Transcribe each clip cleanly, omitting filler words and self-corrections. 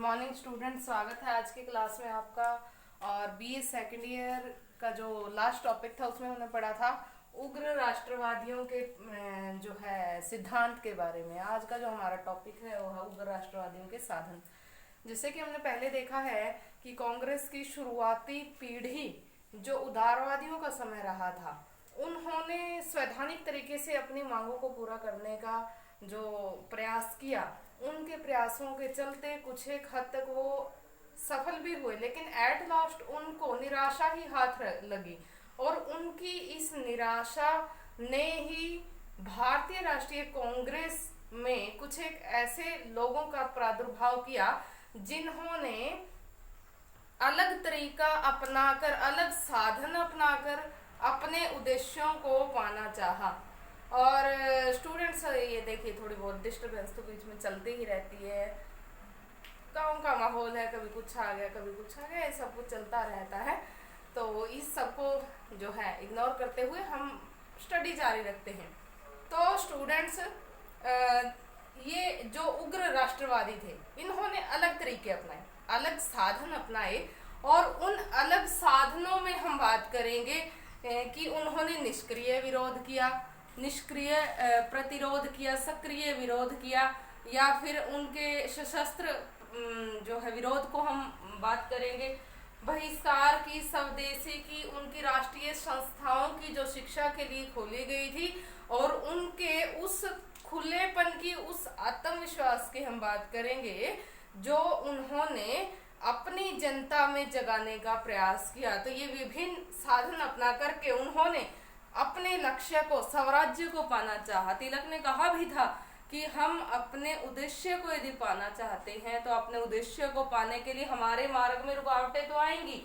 Morning student, स्वागत है आज की क्लास में आपका। और बीए सेकेंड ईयर का जो लास्ट टॉपिक था उसमें हमने पढ़ा था उग्र राष्ट्रवादियों के जो है सिद्धांत के बारे में। आज का जो हमारा टॉपिक है वो है उग्र राष्ट्रवादियों के साधन। जैसे कि हमने पहले देखा है कि कांग्रेस की शुरुआती पीढ़ी जो उदारवादियों का समय रहा था, उन्होंने स्वैधानिक तरीके से अपनी मांगों को पूरा करने का जो प्रयास किया। उनके प्रयासों के चलते कुछ एक हद तक वो सफल भी हुए, लेकिन एट लास्ट उनको निराशा ही हाथ लगी। और उनकी इस निराशा ने ही भारतीय राष्ट्रीय कांग्रेस में कुछ एक ऐसे लोगों का प्रादुर्भाव किया जिन्होंने अलग तरीका अपनाकर, अलग साधन अपनाकर अपने उद्देश्यों को पाना चाहा। और स्टूडेंट्स ये देखिए, थोड़ी बहुत डिस्टरबेंस तो बीच में चलती ही रहती है। गाँव का माहौल है, कभी कुछ आ गया कभी कुछ आ गया, ये सब कुछ चलता रहता है। तो इस सबको जो है इग्नोर करते हुए हम स्टडी जारी रखते हैं। तो स्टूडेंट्स, ये जो उग्र राष्ट्रवादी थे, इन्होंने अलग तरीके अपनाए, अलग साधन अपनाए। और उन अलग साधनों में हम बात करेंगे कि उन्होंने निष्क्रिय विरोध किया, निष्क्रिय प्रतिरोध किया, सक्रिय विरोध किया, या फिर उनके सशस्त्र जो है विरोध को हम बात करेंगे। बहिष्कार की, स्वदेशी की, उनकी राष्ट्रीय संस्थाओं की जो शिक्षा के लिए खोली गई थी, और उनके उस खुलेपन की, उस आत्मविश्वास की हम बात करेंगे जो उन्होंने अपनी जनता में जगाने का प्रयास किया। तो ये विभिन्न साधन अपना करके उन्होंने अपने लक्ष्य को, स्वराज्य को पाना चाहा। तिलक ने कहा भी था कि हम अपने उद्देश्य को यदि पाना चाहते हैं तो अपने उद्देश्य को पाने के लिए हमारे मार्ग में रुकावटें तो आएंगी।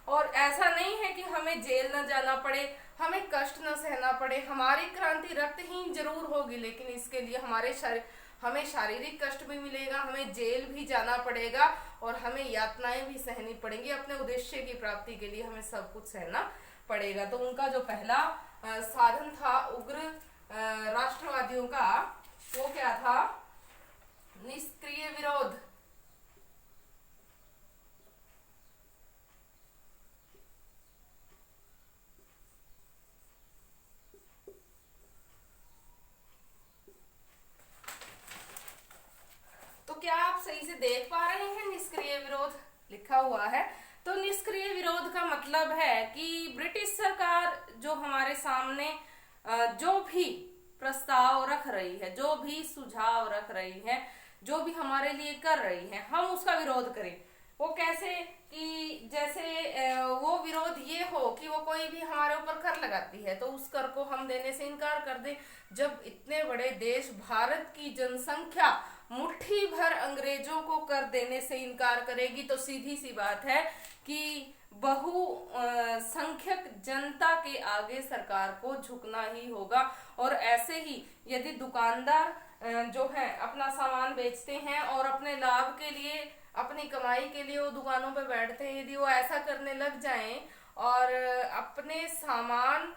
और ऐसा नहीं है कि हमें जेल न जाना पड़े, हमें कष्ट न सहना पड़े, हमारी क्रांति रक्तहीन जरूर होगी, लेकिन इसके लिए हमें शारीरिक कष्ट भी मिलेगा, हमें जेल भी जाना पड़ेगा, और हमें यातनाएं भी सहनी पड़ेंगी। अपने उद्देश्य की प्राप्ति के लिए हमें सब कुछ सहना पड़ेगा। तो उनका जो पहला साधन था उग्र राष्ट्रवादियों का, वो क्या था? निष्क्रिय विरोध। तो क्या आप सही से देख पा रहे हैं? निष्क्रिय विरोध लिखा हुआ है। तो निष्क्रिय विरोध का मतलब है कि ब्रिटिश सरकार जो हमारे सामने जो भी प्रस्ताव रख रही है, जो भी सुझाव रख रही है, जो भी हमारे लिए कर रही है, हम उसका विरोध करें। वो कैसे? कि जैसे वो विरोध ये हो कि वो कोई भी हमारे ऊपर कर लगाती है तो उस कर को हम देने से इनकार कर दें। जब इतने बड़े देश भारत की जनसंख्या मुट्ठी भर अंग्रेजों को कर देने से इनकार करेगी, तो सीधी सी बात है कि बहुसंख्यक जनता के आगे सरकार को झुकना ही होगा। और ऐसे ही यदि दुकानदार जो है अपना सामान बेचते हैं और अपने लाभ के लिए, अपनी कमाई के लिए वो दुकानों पे बैठते हैं, यदि वो ऐसा करने लग जाएं और अपने सामान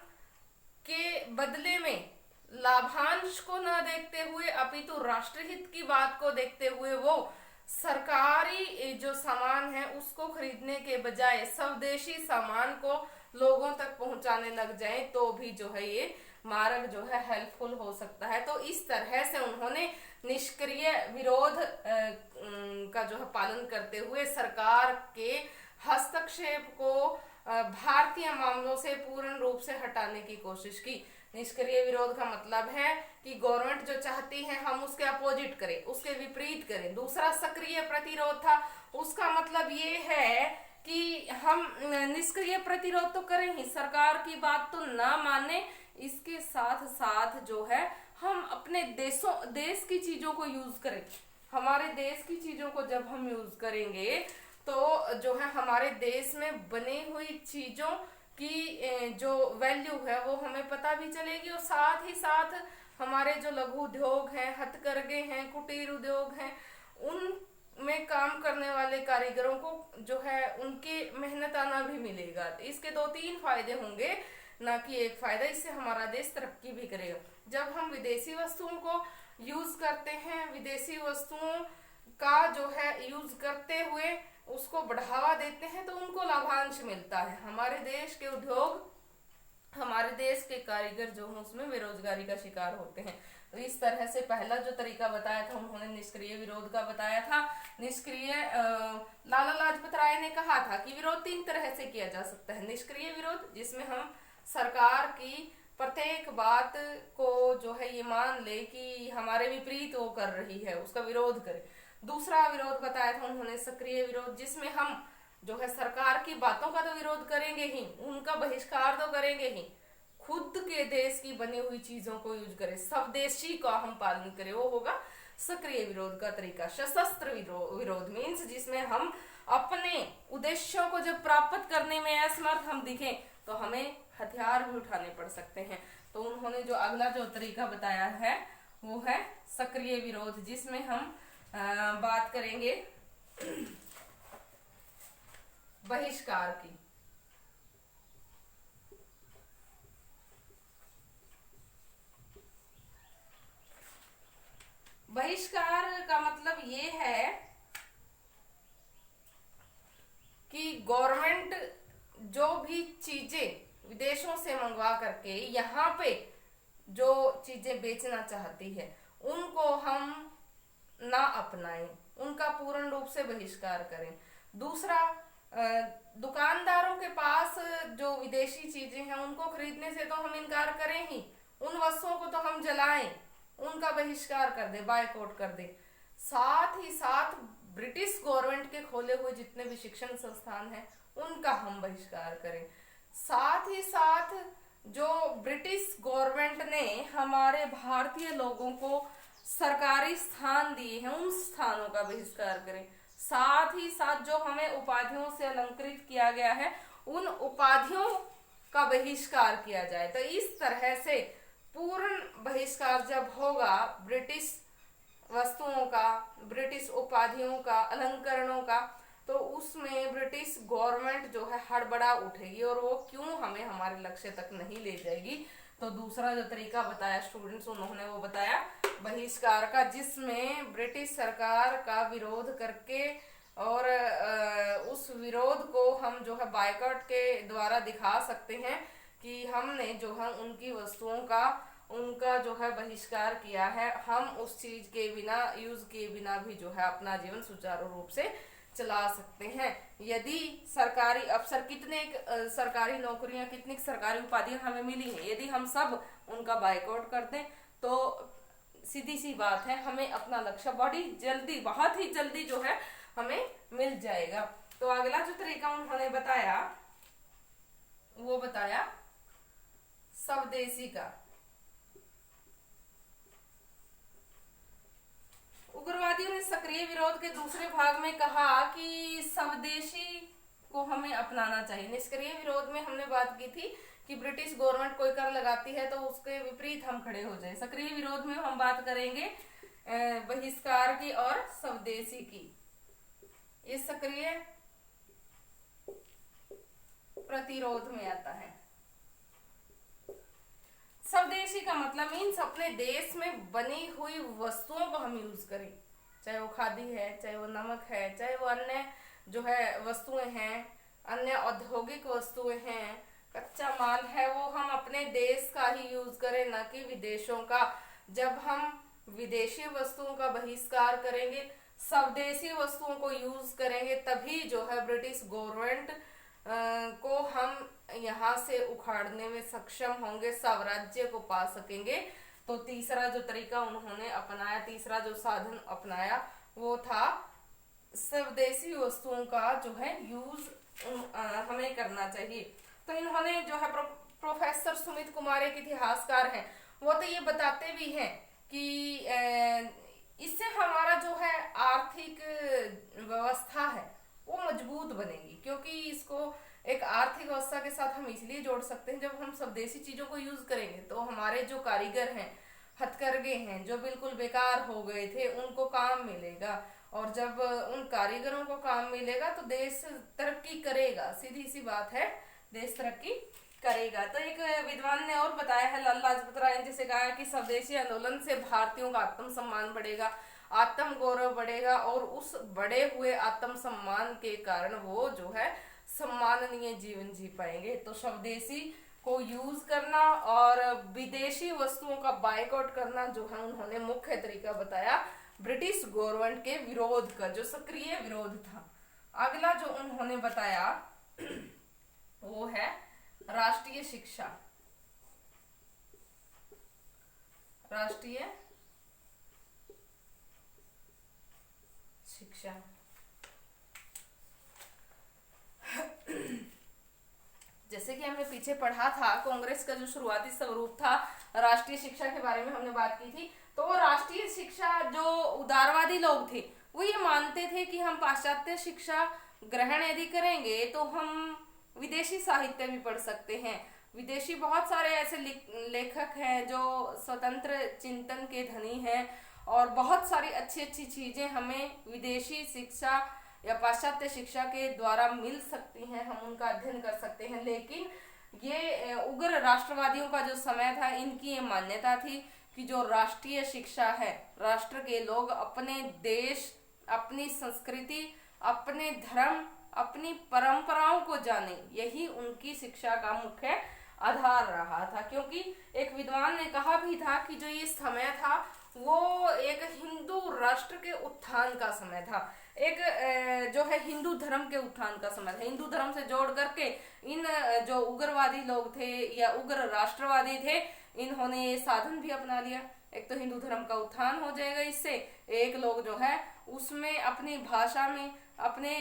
के बदले में लाभांश को न देखते हुए अपितु राष्ट्रहित की बात को देखते हुए वो सरकारी जो सामान है उसको खरीदने के बजाय स्वदेशी सामान को लोगों तक पहुंचाने लग जाए, तो भी जो है ये मार्ग जो है हेल्पफुल हो सकता है। तो इस तरह से उन्होंने निष्क्रिय विरोध का जो है पालन करते हुए सरकार के हस्तक्षेप को भारतीय मामलों से पूर्ण रूप से हटाने की कोशिश की। निष्क्रिय विरोध का मतलब है कि गवर्नमेंट जो चाहती है हम उसके अपोजिट करें, उसके विपरीत करें। दूसरा सक्रिय प्रतिरोध था, उसका मतलब ये है कि हम निष्क्रिय प्रतिरोध तो करें ही, सरकार की बात तो ना माने, इसके साथ साथ जो है हम अपने देश की चीजों को यूज करें। हमारे देश की चीजों को जब हम यूज करेंगे तो जो है हमारे देश में बनी हुई चीजों की जो वैल्यू है वो हमें पता भी चलेगी, और साथ ही साथ हमारे जो लघु उद्योग हैं, हथकरघे हैं, कुटीर उद्योग हैं, उन में काम करने वाले कारीगरों को जो है उनके मेहनताना भी मिलेगा। तो इसके 2-3 फायदे होंगे, ना कि एक फायदा। इससे हमारा देश तरक्की भी करेगा। जब हम विदेशी वस्तुओं को यूज करते हैं, विदेशी वस्तुओं का जो है यूज करते हुए उसको बढ़ावा देते हैं तो उनको लाभांश मिलता है। हमारे देश के उद्योग, हमारे देश के कारीगर जो हैं उसमें बेरोजगारी का शिकार होते हैं। तो इस तरह से पहला जो तरीका बताया था उन्होंने निष्क्रिय विरोध का बताया था। निष्क्रिय लाला लाजपत राय ने कहा था कि विरोध 3 तरह से किया जा सकता है। निष्क्रिय विरोध, जिसमें हम सरकार की प्रत्येक बात को जो है ये मान ले कि हमारे विपरीत वो कर रही है, उसका विरोध करें। दूसरा विरोध बताया था उन्होंने सक्रिय विरोध, जिसमें हम जो है सरकार की बातों का तो विरोध करेंगे ही, उनका बहिष्कार तो करेंगे ही, खुद के देश की बनी हुई चीजों को यूज करें, स्वदेशी का हम पालन करें, वो होगा सक्रिय विरोध का तरीका। सशस्त्र विरोध मीन्स जिसमें हम अपने उद्देश्यों को जब प्राप्त करने में असमर्थ हम दिखें तो हमें हथियार भी उठाने पड़ सकते हैं। तो उन्होंने जो अगला जो तरीका बताया है वो है सक्रिय विरोध, जिसमें हम बात करेंगे बहिष्कार की। बहिष्कार का मतलब ये है कि गवर्नमेंट जो भी चीजें विदेशों से मंगवा करके यहाँ पे जो चीजें बेचना चाहती है उनको हम ना अपनाएं, उनका पूर्ण रूप से बहिष्कार करें। दूसरा, दुकानदारों के पास जो विदेशी चीजें हैं उनको खरीदने से तो हम इनकार करें ही, उन वस्तुओं को तो हम जलाएं, उनका बहिष्कार कर दे, बायकॉट कर दे। साथ ही साथ ब्रिटिश गवर्नमेंट के खोले हुए जितने भी शिक्षण संस्थान हैं उनका हम बहिष्कार करें। साथ ही साथ जो ब्रिटिश गवर्नमेंट ने हमारे भारतीय लोगों को सरकारी स्थान दिए हैं उन स्थानों का बहिष्कार करें। साथ ही साथ जो हमें उपाधियों से अलंकृत किया गया है उन उपाधियों का बहिष्कार किया जाए। तो इस तरह से पूर्ण बहिष्कार जब होगा ब्रिटिश वस्तुओं का, ब्रिटिश उपाधियों का, अलंकरणों का, तो उसमें ब्रिटिश गवर्नमेंट जो है हड़बड़ा उठेगी और वो क्यों हमें हमारे लक्ष्य तक नहीं ले जाएगी। तो दूसरा जो तरीका बताया स्टूडेंट्स उन्होंने वो बताया बहिष्कार का, जिसमें ब्रिटिश सरकार का विरोध करके और उस विरोध को हम जो है बायकॉट के द्वारा दिखा सकते हैं कि हमने जो है उनकी वस्तुओं का, उनका जो है बहिष्कार किया है। हम उस चीज के बिना, यूज के बिना भी जो है अपना जीवन सुचारू रूप से चला सकते हैं। यदि सरकारी अफसर, कितने सरकारी नौकरियां, कितनी सरकारी उपाधियां हमें मिली हैं, यदि हम सब उनका बायकॉट कर दें तो सीधी सी बात है हमें अपना लक्ष्य बड़ी जल्दी, बहुत ही जल्दी जो है हमें मिल जाएगा। तो अगला जो तरीका उन्होंने बताया वो बताया स्वदेशी का। उग्रवादियों ने सक्रिय विरोध के दूसरे भाग में कहा कि स्वदेशी को हमें अपनाना चाहिए। निष्क्रिय विरोध में हमने बात की थी कि ब्रिटिश गवर्नमेंट कोई कर लगाती है तो उसके विपरीत हम खड़े हो जाए। सक्रिय विरोध में हम बात करेंगे बहिष्कार की और स्वदेशी की। ये सक्रिय प्रतिरोध में आता है। स्वदेशी का मतलब मीन्स अपने देश में बनी हुई वस्तुओं को हम यूज करें, चाहे वो खादी है, चाहे वो नमक है, चाहे वो अन्य जो है वस्तुएं हैं, अन्य औद्योगिक वस्तुएं हैं, कच्चा माल है, वो हम अपने देश का ही यूज करें, न कि विदेशों का। जब हम विदेशी वस्तुओं का बहिष्कार करेंगे, स्वदेशी वस्तुओं को यूज करेंगे, तभी जो है ब्रिटिश गवर्नमेंट को हम यहाँ से उखाड़ने में सक्षम होंगे, स्वराज्य को पा सकेंगे। तो तीसरा जो तरीका उन्होंने अपनाया, तीसरा जो साधन अपनाया वो था स्वदेशी वस्तुओं का जो है यूज हमें करना चाहिए। तो इन्होंने जो है प्रोफेसर सुमित कुमार एक इतिहासकार हैं, वो तो ये बताते भी हैं कि इससे हमारा जो है आर्थिक व्यवस्था है वो मजबूत बनेगी, क्योंकि इसको एक आर्थिक व्यवस्था के साथ हम इसलिए जोड़ सकते हैं, जब हम स्वदेशी चीजों को यूज करेंगे तो हमारे जो कारीगर हैं, हथकरघे हैं, जो बिल्कुल बेकार हो गए थे, उनको काम मिलेगा, और जब उन कारीगरों को काम मिलेगा तो देश तरक्की करेगा। सीधी सी बात है, देश तरक्की करेगा। तो एक विद्वान ने और बताया है, लाला लाजपत राय ने जैसे कहा कि स्वदेशी आंदोलन से भारतीयों का आत्मसम्मान बढ़ेगा। आत्म गौरव बढ़ेगा और उस बढ़े हुए आत्म सम्मान के कारण वो जो है सम्माननीय जीवन जी पाएंगे। तो स्वदेशी को यूज करना और विदेशी वस्तुओं का बायकॉट करना जो है उन्होंने मुख्य तरीका बताया ब्रिटिश गवर्नमेंट के विरोध का, जो सक्रिय विरोध था। अगला जो उन्होंने बताया वो है राष्ट्रीय शिक्षा। राष्ट्रीय शिक्षा जैसे कि हमने पीछे पढ़ा था, कांग्रेस का जो शुरुआती स्वरूप था राष्ट्रीय शिक्षा के बारे में हमने बात की थी। तो राष्ट्रीय शिक्षा, जो उदारवादी लोग थे वो ये मानते थे कि हम पाश्चात्य शिक्षा ग्रहण यदि करेंगे तो हम विदेशी साहित्य भी पढ़ सकते हैं। विदेशी बहुत सारे ऐसे लेखक हैं जो स्वतंत्र चिंतन के धनी हैं और बहुत सारी अच्छी अच्छी चीजें हमें विदेशी शिक्षा या पाश्चात्य शिक्षा के द्वारा मिल सकती हैं, हम उनका अध्ययन कर सकते हैं। लेकिन ये उग्र राष्ट्रवादियों का जो समय था, इनकी ये मान्यता थी कि जो राष्ट्रीय शिक्षा है, राष्ट्र के लोग अपने देश, अपनी संस्कृति, अपने धर्म, अपनी परंपराओं को जाने, यही उनकी शिक्षा का मुख्य आधार रहा था। क्योंकि एक विद्वान ने कहा भी था कि जो ये समय था वो एक हिंदू राष्ट्र के उत्थान का समय था, एक जो है हिंदू धर्म के उत्थान का समय था। हिंदू धर्म से जोड़ करके इन जो उग्रवादी लोग थे या उग्र राष्ट्रवादी थे, इन्होंने ये साधन भी अपना लिया। एक तो हिंदू धर्म का उत्थान हो जाएगा इससे, एक लोग जो है उसमें अपनी भाषा में, अपने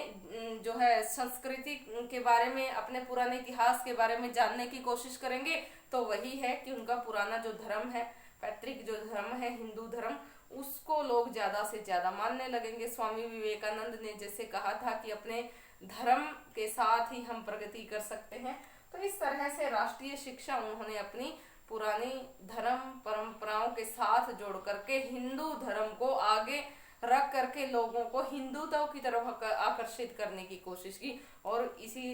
जो है संस्कृति के बारे में, अपने पुराने इतिहास के बारे में जानने की कोशिश करेंगे। तो वही है कि उनका पुराना जो धर्म है, पैतृक जो धर्म है हिंदू धर्म, उसको लोग ज्यादा से ज्यादा मानने लगेंगे। स्वामी विवेकानंद ने जैसे कहा था कि अपने धर्म के साथ ही हम प्रगति कर सकते हैं। तो इस तरह से राष्ट्रीय शिक्षा उन्होंने अपनी पुरानी धर्म परंपराओं के साथ जोड़ करके हिंदू धर्म को आगे रख करके लोगों को हिंदुत्व की तरफ आकर्षित करने की कोशिश की। और इसी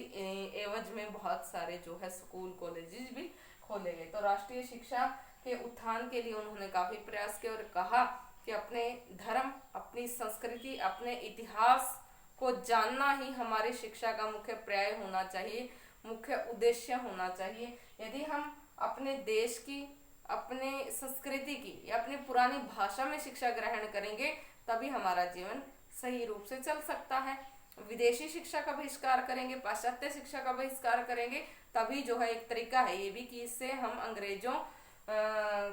एवज में बहुत सारे जो है स्कूल कॉलेजेस भी खोले गए। तो राष्ट्रीय शिक्षा के उत्थान के लिए उन्होंने काफी प्रयास किए और कहा कि अपने धर्म, अपनी संस्कृति, अपने इतिहास को जानना ही हमारी शिक्षा का मुख्य पर्याय होना चाहिए, मुख्य उद्देश्य होना चाहिए। यदि हम अपने देश की, अपने संस्कृति की या अपनी पुरानी भाषा में शिक्षा ग्रहण करेंगे तभी हमारा जीवन सही रूप से चल सकता है। विदेशी शिक्षा का बहिष्कार करेंगे, पाश्चात्य शिक्षा का बहिष्कार करेंगे, तभी जो है एक तरीका है ये भी कि इससे हम अंग्रेजों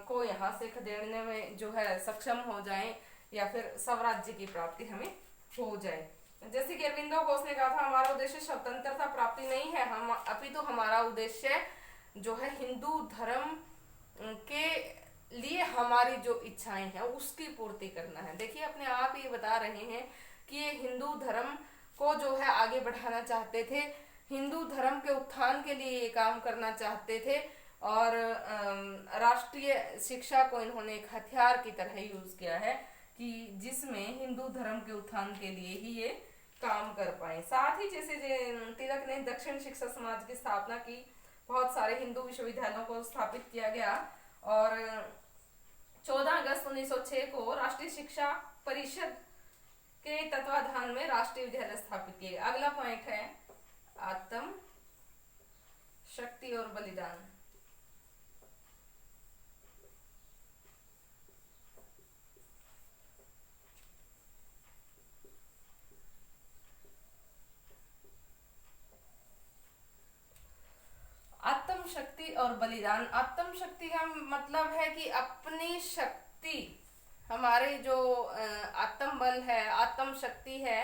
को यहाँ से खदेड़ने में जो है सक्षम हो जाएं या फिर स्वराज्य की प्राप्ति हमें हो जाए। जैसे कि अरविंदो घोष ने कहा था, हमारा उद्देश्य स्वतंत्रता प्राप्ति नहीं है, हम अपितु हमारा उद्देश्य जो है हिंदू धर्म के लिए हमारी जो इच्छाएं हैं उसकी पूर्ति करना है। देखिए अपने आप ये बता रहे हैं कि ये हिंदू धर्म को जो है आगे बढ़ाना चाहते थे, हिंदू धर्म के उत्थान के लिए ये काम करना चाहते थे और राष्ट्रीय शिक्षा को इन्होंने एक हथियार की तरह यूज किया है कि जिसमें हिंदू धर्म के उत्थान के लिए ही ये काम कर पाए। साथ ही जैसे तिलक ने दक्षिण शिक्षा समाज की स्थापना की, बहुत सारे हिंदू विश्वविद्यालयों को स्थापित किया गया और 14 अगस्त 1906 को राष्ट्रीय शिक्षा परिषद के तत्वाधान में राष्ट्रीय विद्यालय स्थापित किए। अगला पॉइंट है आत्म शक्ति और बलिदान। आत्म शक्ति और बलिदान। आत्म शक्ति का मतलब है कि अपनी शक्ति, हमारे जो आत्म बल है, आत्म शक्ति है,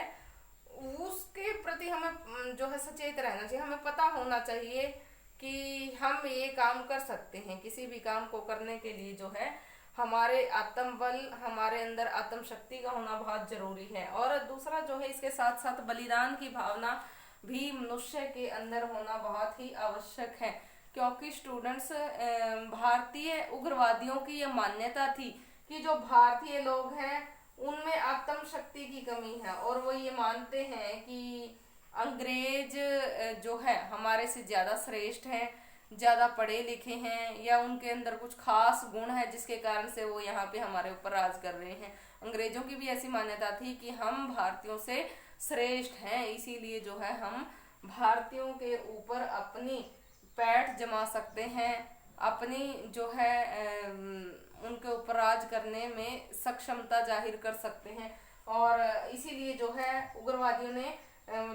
उसके प्रति हमें जो है सचेत रहना चाहिए। हमें पता होना चाहिए कि हम ये काम कर सकते हैं। किसी भी काम को करने के लिए जो है हमारे आत्म बल, हमारे अंदर आत्म शक्ति का होना बहुत जरूरी है। और दूसरा जो है इसके साथ साथ बलिदान की भावना भी मनुष्य के अंदर होना बहुत ही आवश्यक है। क्योंकि स्टूडेंट्स, भारतीय उग्रवादियों की यह मान्यता थी कि जो भारतीय लोग हैं उनमें आत्म शक्ति की कमी है और वो ये मानते हैं कि अंग्रेज जो है हमारे से ज्यादा श्रेष्ठ हैं, ज्यादा पढ़े लिखे हैं या उनके अंदर कुछ खास गुण है जिसके कारण से वो यहाँ पे हमारे ऊपर राज कर रहे हैं। अंग्रेजों की भी ऐसी मान्यता थी कि हम भारतीयों से श्रेष्ठ हैं, इसीलिए जो है हम भारतीयों के ऊपर अपनी पैठ जमा सकते हैं, अपनी जो है उनके ऊपर राज करने में सक्षमता जाहिर कर सकते हैं। और इसीलिए जो है उग्रवादियों ने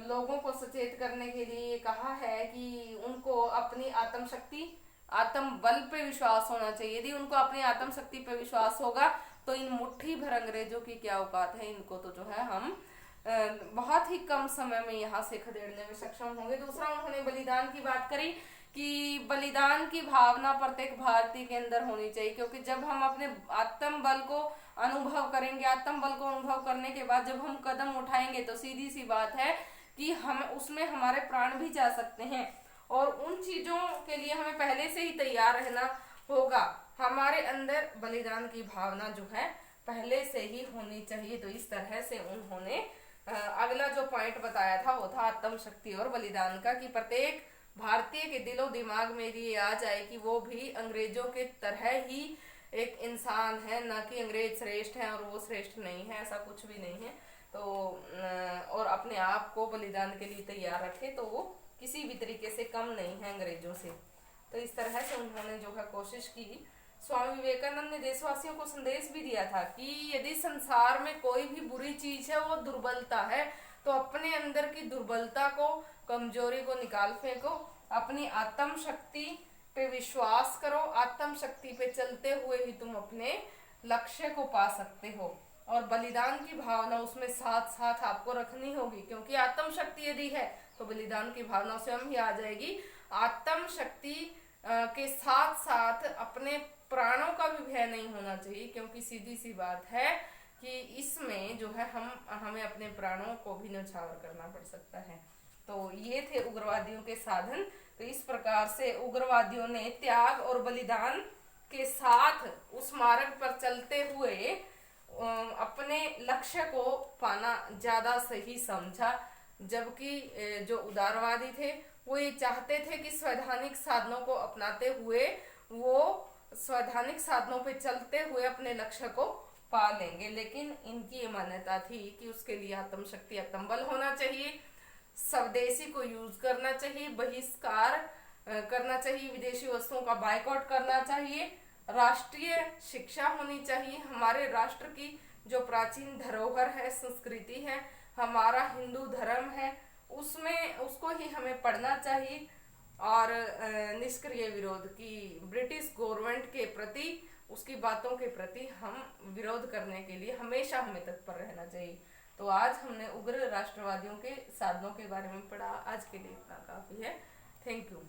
लोगों को सचेत करने के लिए ये कहा है कि उनको अपनी आत्म शक्ति, आत्म बल पे विश्वास होना चाहिए। यदि उनको अपनी आत्म शक्ति पे विश्वास होगा तो इन मुट्ठी भर अंग्रेजों की क्या औकात है, इनको तो जो है हम बहुत ही कम समय में यहाँ से खदेड़ने में सक्षम होंगे। दूसरा, उन्होंने बलिदान की बात करी कि बलिदान की भावना प्रत्येक भारतीय के अंदर होनी चाहिए, क्योंकि जब हम अपने आत्म बल को अनुभव करेंगे, आत्म बल को अनुभव करने के बाद जब हम कदम उठाएंगे तो सीधी सी बात है कि हम उसमें हमारे प्राण भी जा सकते हैं। और उन चीजों के लिए हमें पहले से ही तैयार रहना होगा। हमारे अंदर बलिदान की भावना जो है पहले से ही होनी चाहिए। तो इस तरह से उन्होंने अगला जो पॉइंट बताया था वो था आत्म शक्ति और बलिदान का, कि प्रत्येक भारतीय के दिलो दिमाग में ये आ जाए कि वो भी अंग्रेजों के तरह ही एक इंसान है, ना कि अंग्रेज श्रेष्ठ है और वो श्रेष्ठ नहीं है, ऐसा कुछ भी नहीं है। तो और अपने आप को बलिदान के लिए तैयार रखे तो वो किसी भी तरीके से कम नहीं है अंग्रेजों से। तो इस तरह से उन्होंने जो है कोशिश की। स्वामी विवेकानंद ने देशवासियों को संदेश भी दिया था कि यदि संसार में कोई भी बुरी चीज है वो दुर्बलता है, तो अपने अंदर की दुर्बलता को, कमजोरी को निकाल फेंको, अपनी आत्म शक्ति पे विश्वास करो, आत्म शक्ति पे चलते हुए ही तुम अपने लक्ष्य को पा सकते हो। और बलिदान की भावना उसमें साथ साथ आपको रखनी होगी, क्योंकि आत्म शक्ति यदि है तो बलिदान की भावना स्वयं ही आ जाएगी। आत्म शक्ति के साथ साथ अपने प्राणों का भी भय नहीं होना चाहिए, क्योंकि सीधी सी बात है कि इसमें जो है हमें अपने प्राणों को भी न्यौछावर करना पड़ सकता है। तो ये थे उग्रवादियों के साधन। तो इस प्रकार से उग्रवादियों ने त्याग और बलिदान के साथ उस मार्ग पर चलते हुए अपने लक्ष्य को पाना ज्यादा सही समझा, जबकि जो उदारवादी थे वो ये चाहते थे कि स्वैधानिक साधनों को अपनाते हुए वो स्वैधानिक साधनों पे चलते हुए अपने लक्ष्य को पा लेंगे। लेकिन इनकी ये मान्यता थी कि उसके लिए आत्म शक्ति, आत्म बल होना चाहिए, स्वदेशी को यूज करना चाहिए, बहिष्कार करना चाहिए, विदेशी वस्तुओं का बायकॉट करना चाहिए, राष्ट्रीय शिक्षा होनी चाहिए, हमारे राष्ट्र की जो प्राचीन धरोहर है, संस्कृति है, हमारा हिंदू धर्म है, उसमें उसको ही हमें पढ़ना चाहिए। और निष्क्रिय विरोध की ब्रिटिश गवर्नमेंट के प्रति, उसकी बातों के प्रति हम विरोध करने के लिए हमेशा हमें तत्पर रहना चाहिए। तो आज हमने उग्र राष्ट्रवादियों के साधनों के बारे में पढ़ा। आज के लिए इतना काफी है। Thank you.